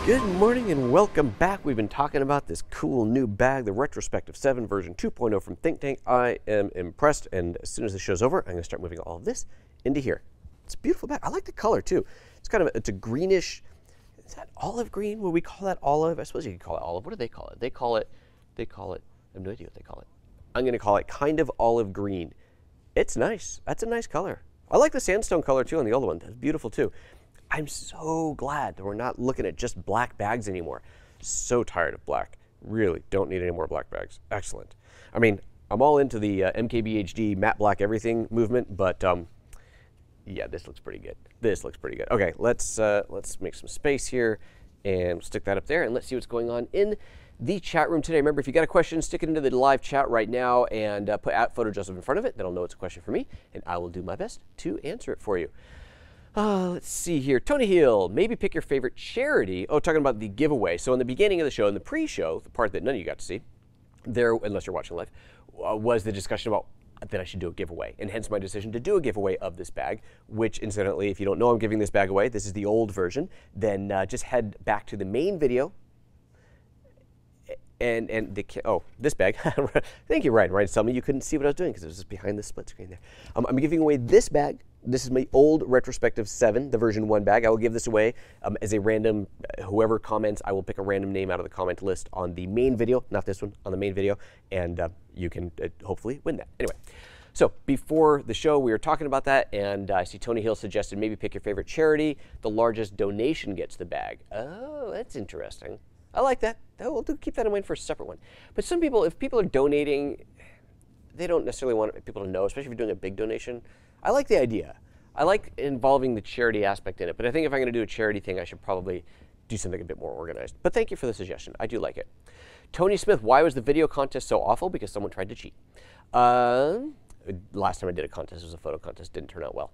Good morning and welcome back. We've been talking about this cool new bag, the Retrospective 7 version 2.0 from ThinkTank. I am impressed, and as soon as the show's over, I'm going to start moving all of this into here. It's a beautiful bag. I like the color too. It's kind of it's a greenish. Is that olive green? Would we call that olive? I suppose you could call it olive. What do they call it? They call it. I have no idea what they call it. I'm going to call it kind of olive green. It's nice. That's a nice color. I like the sandstone color too on the older one. That's beautiful too. I'm so glad that we're not looking at just black bags anymore. So tired of black. Really don't need any more black bags. Excellent. I mean, I'm all into the MKBHD matte black everything movement, but yeah, this looks pretty good. This looks pretty good. Okay, let's make some space here and stick that up there, and let's see what's going on in the chat room today. Remember, if you got a question, stick it into the live chat right now and put @PhotoJoseph in front of it. Then I'll know it's a question for me, and I will do my best to answer it for you. Let's see here. Tony Hill, maybe pick your favorite charity. Oh, talking about the giveaway. So in the beginning of the show, in the pre-show, the part that none of you got to see, there, unless you're watching live, was the discussion about that I should do a giveaway, and hence my decision to do a giveaway of this bag, which incidentally, if you don't know I'm giving this bag away, this is the old version, then just head back to the main video. And this bag. Thank you, Ryan. Ryan, tell me you couldn't see what I was doing because it was just behind the split screen there. I'm giving away this bag. This is my old Retrospective 7, the version 1 bag. I will give this away as a random, whoever comments, I will pick a random name out of the comment list on the main video, not this one, on the main video, and you can hopefully win that. Anyway, so before the show, we were talking about that, and I see Tony Hill suggested maybe pick your favorite charity. The largest donation gets the bag. Oh, that's interesting. I like that. We'll keep that in mind for a separate one. But some people, if people are donating, they don't necessarily want people to know, especially if you're doing a big donation. I like the idea. I like involving the charity aspect in it, but I think if I'm going to do a charity thing, I should probably do something a bit more organized. But thank you for the suggestion. I do like it. Tony Smith, why was the video contest so awful? Because someone tried to cheat. Last time I did a contest, it was a photo contest. Didn't turn out well.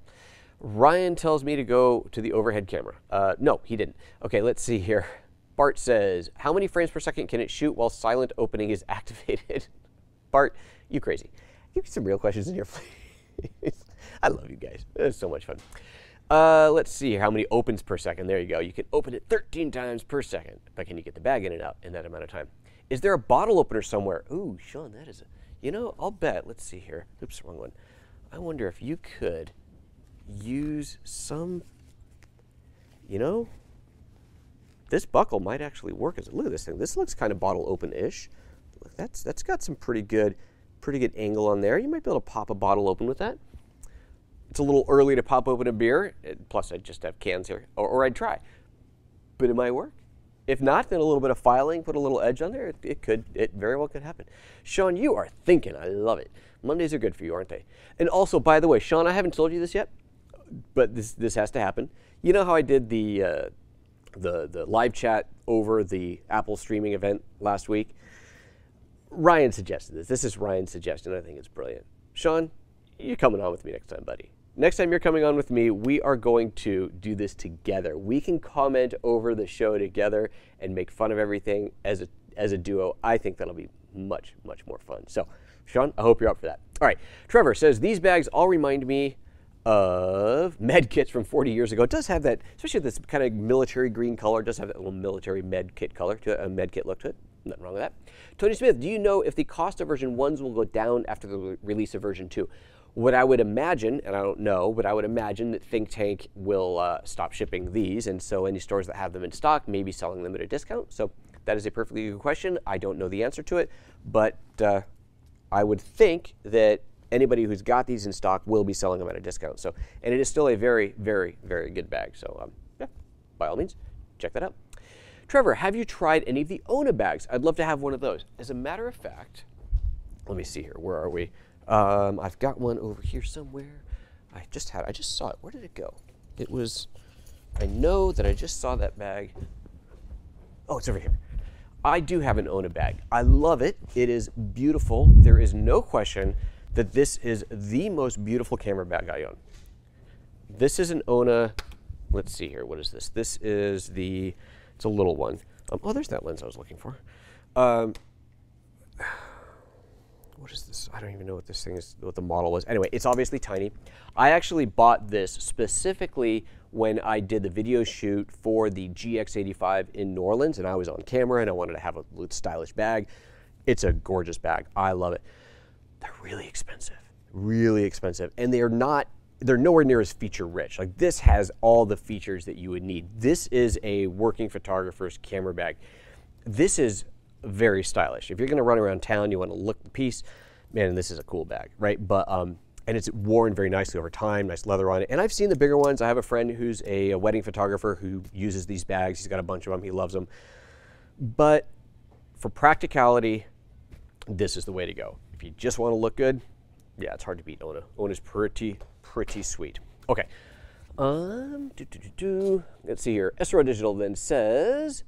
Ryan tells me to go to the overhead camera. No, he didn't. Okay, let's see here. Bart says, how many frames per second can it shoot while silent opening is activated? Bart, you crazy. Give me some real questions in here, please. I love you guys. It's so much fun. Let's see, how many opens per second? There you go. You can open it 13 times per second. But can you get the bag in and out in that amount of time? Is there a bottle opener somewhere? Ooh, Sean, that is a, you know, I'll bet. Let's see here. Oops, wrong one. I wonder if you could use some, you know, this buckle might actually work as a, look at this thing. This looks kind of bottle open-ish. That's got some pretty good angle on there. You might be able to pop a bottle open with that. It's a little early to pop open a beer, plus I just have cans here, or I'd try. But it might work. If not, then a little bit of filing, put a little edge on there, it very well could happen. Sean, you are thinking, I love it. Mondays are good for you, aren't they? And also, by the way, Sean, I haven't told you this yet, but this has to happen. You know how I did the live chat over the Apple streaming event last week? Ryan suggested this. This is Ryan's suggestion. I think it's brilliant. Sean, you're coming on with me next time, buddy. Next time you're coming on with me, we are going to do this together. We can comment over the show together and make fun of everything as a duo. I think that'll be much, much more fun. So, Sean, I hope you're up for that. All right. Trevor says, these bags all remind me of med kits from 40 years ago. It does have that, especially this kind of military green color, it does have that little military med kit color, to a med kit look to it. Nothing wrong with that. Tony Smith, do you know if the cost of version 1s will go down after the release of version 2? What I would imagine, and I don't know, but I would imagine that ThinkTank will stop shipping these, and so any stores that have them in stock may be selling them at a discount. So that is a perfectly good question. I don't know the answer to it, but I would think that anybody who's got these in stock will be selling them at a discount. So, and it is still a very, very, very good bag. So yeah, by all means, check that out. Trevor, have you tried any of the Ona bags? I'd love to have one of those. As a matter of fact, let me see here. Where are we? I've got one over here somewhere. I just saw it. Where did it go? It was, I know that I just saw that bag. Oh, it's over here. I do have an Ona bag. I love it. It is beautiful. There is no question that this is the most beautiful camera bag I own. This is an Ona, let's see here, what is this? This is the, it's a little one. Oh, there's that lens I was looking for. What is this? I don't even know what this thing is, what the model was. Anyway, it's obviously tiny. I actually bought this specifically when I did the video shoot for the GX85 in New Orleans, and I was on camera and I wanted to have a stylish bag. It's a gorgeous bag. I love it. They're really expensive, and they're nowhere near as feature rich. Like, this has all the features that you would need. This is a working photographer's camera bag. This is very stylish. If you're gonna run around town, you wanna look the piece, man, this is a cool bag, right? But, and it's worn very nicely over time, nice leather on it. And I've seen the bigger ones. I have a friend who's a wedding photographer who uses these bags. He's got a bunch of them, he loves them. But for practicality, this is the way to go. If you just wanna look good, yeah, it's hard to beat Ona. Ona's pretty sweet. Okay, let's see here. SRO Digital then says,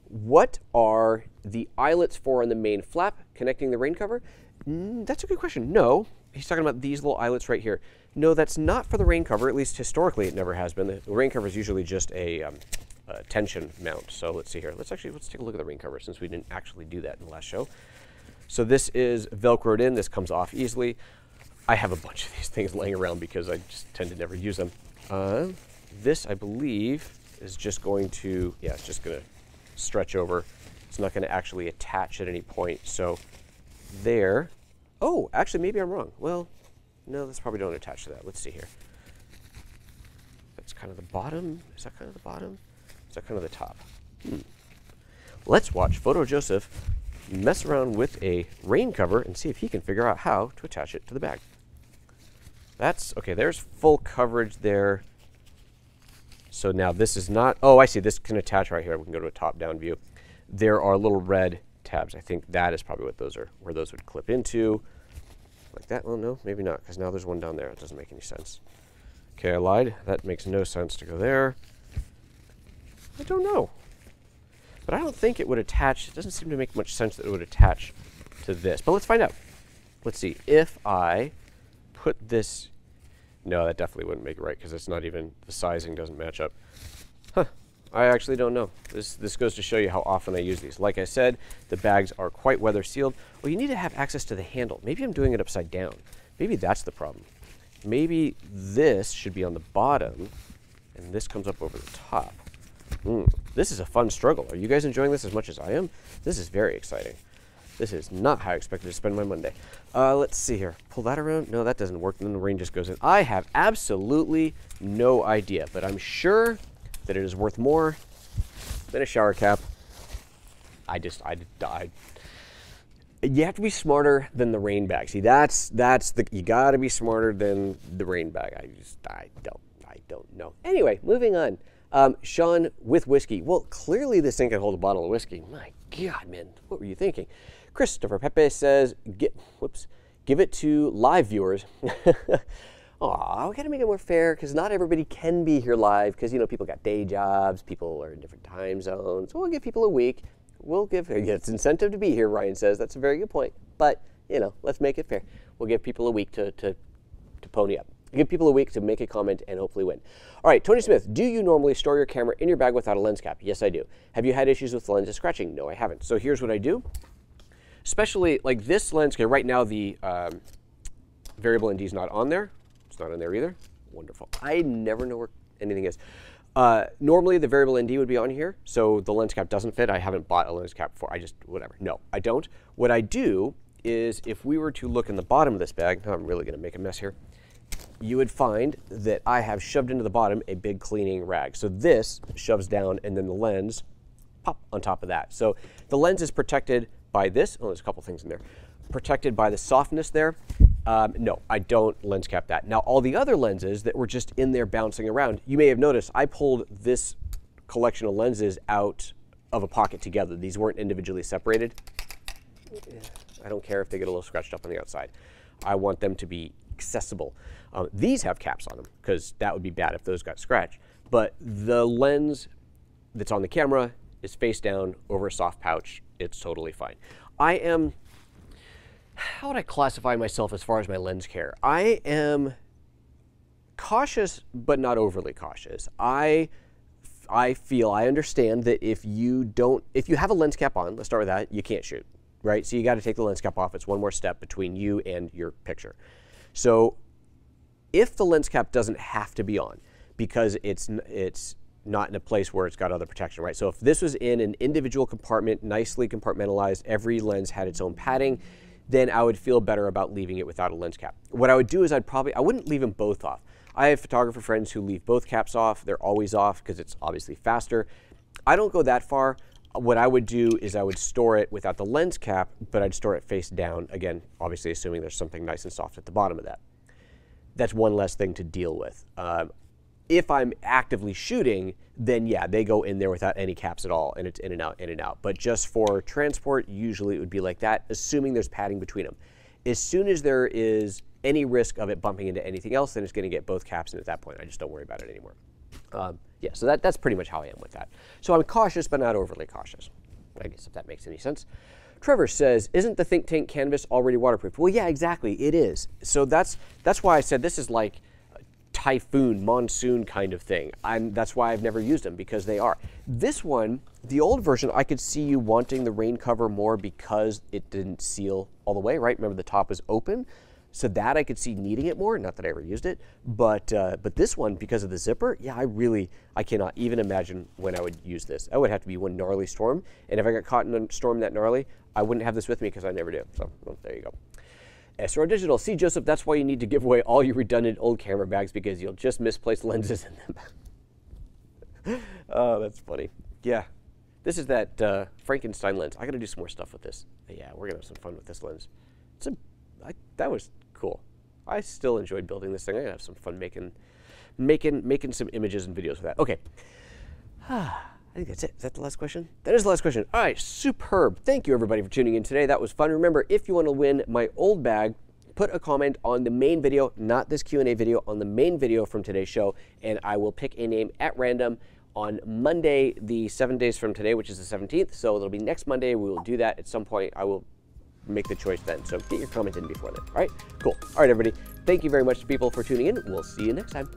what are the eyelets for on the main flap connecting the rain cover? That's a good question. No, he's talking about these little eyelets right here. No, that's not for the rain cover. At least historically, it never has been. The rain cover is usually just a tension mount. So let's see here. Let's take a look at the rain cover since we didn't actually do that in the last show. So this is Velcroed in. This comes off easily. I have a bunch of these things laying around because I just tend to never use them. This, I believe, is just going to, yeah, it's just going to stretch over. It's not going to actually attach at any point. So there. Oh, actually, maybe I'm wrong. Well, no, that's probably don't attach to that. Let's see here. That's kind of the bottom. Is that kind of the bottom? Is that kind of the top? Let's watch PhotoJoseph mess around with a rain cover and see if he can figure out how to attach it to the bag. That's, okay, there's full coverage there. So now this is not, oh, I see, this can attach right here. We can go to a top-down view. There are little red tabs. I think that is probably what those are, where those would clip into. Like that? Well, no, maybe not, because now there's one down there. It doesn't make any sense. Okay, I lied. That makes no sense to go there. I don't know. But I don't think it would attach. It doesn't seem to make much sense that it would attach to this. But let's find out. Let's see. If I put this, no, that definitely wouldn't make it right because it's not even, the sizing doesn't match up. Huh. I actually don't know. This goes to show you how often I use these. Like I said, the bags are quite weather sealed. Well, you need to have access to the handle. Maybe I'm doing it upside down. Maybe that's the problem. Maybe this should be on the bottom and this comes up over the top. This is a fun struggle. Are you guys enjoying this as much as I am? This is very exciting. This is not how I expected to spend my Monday. Let's see here. Pull that around. No, that doesn't work. Then the rain just goes in. I have absolutely no idea, but I'm sure that it is worth more than a shower cap. You have to be smarter than the rain bag. See, you got to be smarter than the rain bag. I don't know. Anyway, moving on. Sean with whiskey. Well, clearly this thing can hold a bottle of whiskey. My God, man, what were you thinking? Christopher Pepe says, give it to live viewers. Aw, we gotta make it more fair because not everybody can be here live because, you know, people got day jobs, people are in different time zones. So we'll give people a week. It's incentive to be here, Ryan says. That's a very good point. But, you know, let's make it fair. We'll give people a week to pony up. Give people a week to make a comment and hopefully win. All right, Tony Smith, do you normally store your camera in your bag without a lens cap? Yes, I do. Have you had issues with the lenses scratching? No, I haven't. So here's what I do. Especially like this lens, okay, right now the variable ND is not on there. It's not on there either. Wonderful. I never know where anything is. Normally the variable ND would be on here, so the lens cap doesn't fit. I haven't bought a lens cap before. Whatever. No, I don't. What I do is if we were to look in the bottom of this bag, now I'm really going to make a mess here, you would find that I have shoved into the bottom a big cleaning rag. So this shoves down and then the lens pop on top of that. So the lens is protected by this. Oh, there's a couple things in there. Protected by the softness there. No, I don't lens cap that. Now all the other lenses that were just in there bouncing around, you may have noticed I pulled this collection of lenses out of a pocket together. These weren't individually separated. I don't care if they get a little scratched up on the outside. I want them to be accessible. These have caps on them because that would be bad if those got scratched. But the lens that's on the camera is face down over a soft pouch. It's totally fine. How would I classify myself as far as my lens care? I am cautious, but not overly cautious. I understand that if you have a lens cap on, let's start with that, you can't shoot, right? So you got to take the lens cap off. It's one more step between you and your picture. So if the lens cap doesn't have to be on, because it's not in a place where it's got other protection, right? So if this was in an individual compartment, nicely compartmentalized, every lens had its own padding, then I would feel better about leaving it without a lens cap. What I would do is I wouldn't leave them both off. I have photographer friends who leave both caps off. They're always off because it's obviously faster. I don't go that far. What I would do is I would store it without the lens cap, but I'd store it face down. Again, obviously assuming there's something nice and soft at the bottom of that. That's one less thing to deal with. If I'm actively shooting, then yeah, they go in there without any caps at all, and it's in and out, in and out. But just for transport, usually it would be like that, assuming there's padding between them. As soon as there is any risk of it bumping into anything else, then it's going to get both caps, and at that point, I just don't worry about it anymore. Yeah, so that's pretty much how I am with that. So I'm cautious, but not overly cautious, I guess, if that makes any sense. Trevor says, isn't the ThinkTank canvas already waterproof? Well, yeah, exactly, it is. So that's why I said this is like typhoon, monsoon kind of thing. That's why I've never used them, because they are. This one, the old version, I could see you wanting the rain cover more because it didn't seal all the way, right? Remember, the top was open, so that I could see needing it more. Not that I ever used it, but this one, because of the zipper, yeah, I cannot even imagine when I would use this. I would have to be one gnarly storm, and if I got caught in a storm that gnarly, I wouldn't have this with me because I never do. So, well, there you go. SRO Digital, see, Joseph, that's why you need to give away all your redundant old camera bags, because you'll just misplace lenses in them. Oh, that's funny. Yeah, this is that Frankenstein lens. I got to do some more stuff with this. Yeah, we're gonna have some fun with this lens. That was cool. I still enjoyed building this thing. I'm gonna have some fun making some images and videos with that. Okay. I think that's it. Is that the last question? That is the last question. All right, superb. Thank you, everybody, for tuning in today. That was fun. Remember, if you want to win my old bag, put a comment on the main video, not this Q&A video, on the main video from today's show, and I will pick a name at random on Monday, the 7 days from today, which is the 17th. So it'll be next Monday. We will do that at some point. I will make the choice then. So get your comment in before then. All right? Cool. All right, everybody. Thank you very much, people, for tuning in. We'll see you next time.